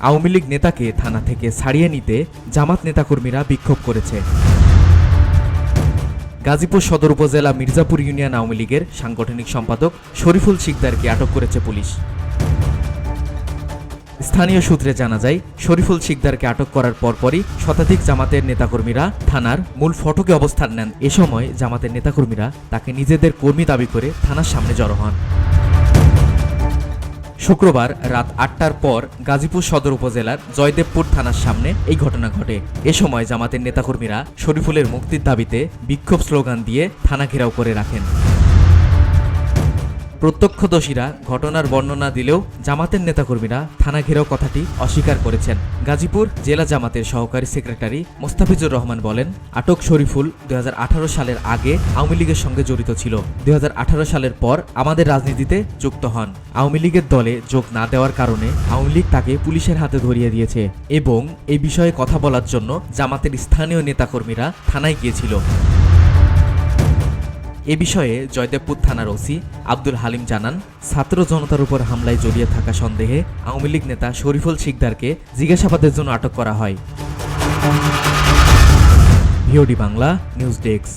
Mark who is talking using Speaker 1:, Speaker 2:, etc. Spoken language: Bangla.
Speaker 1: আওয়ামী লীগ নেতাকে থানা থেকে ছাড়িয়ে নিতে জামাত নেতাকর্মীরা বিক্ষোভ করেছে। গাজীপুর সদর উপজেলা মির্জাপুর ইউনিয়ন আওয়ামী লীগের সাংগঠনিক সম্পাদক শরীফুল শিকদারকে আটক করেছে পুলিশ। স্থানীয় সূত্রে জানা যায়, শরীফুল শিকদারকে আটক করার পরপরই শতাধিক জামাতের নেতাকর্মীরা থানার মূল ফটকে অবস্থান নেন। এ সময় জামাতের নেতাকর্মীরা তাকে নিজেদের কর্মী দাবি করে থানার সামনে জড়ো হন। শুক্রবার রাত ৮টার পর গাজীপুর সদর উপজেলার জয়দেবপুর থানার সামনে এই ঘটনা ঘটে। এ সময় জামাতের নেতাকর্মীরা শরীফুলের মুক্তির দাবিতে বিক্ষোভ স্লোগান দিয়ে থানা ঘেরাও করে রাখেন। প্রত্যক্ষদর্শীরা ঘটনার বর্ণনা দিলেও জামাতের নেতাকর্মীরা থানা ঘেরাও কথাটি অস্বীকার করেছেন। গাজীপুর জেলা জামাতের সহকারী সেক্রেটারি মোস্তাফিজুর রহমান বলেন, আটক শরীফুল ২০১৮ সালের আগে আওয়ামী লীগের সঙ্গে জড়িত ছিল। ২০১৮ সালের পর আমাদের রাজনীতিতে যুক্ত হন। আওয়ামী লীগের দলে যোগ না দেওয়ার কারণে আওয়ামী লীগ তাকে পুলিশের হাতে ধরিয়ে দিয়েছে এবং এই বিষয়ে কথা বলার জন্য জামাতের স্থানীয় নেতাকর্মীরা থানায় গিয়েছিল। এ বিষয়ে জয়দেবপুর থানার ওসি আব্দুল হালিম জানান, ছাত্র জনতার উপর হামলায় জড়িয়ে থাকা সন্দেহে আওয়ামী লীগ নেতা শরীফুল শিকদারকে জিজ্ঞাসাবাদের জন্য আটক করা হয়। VOD Bangla news desk.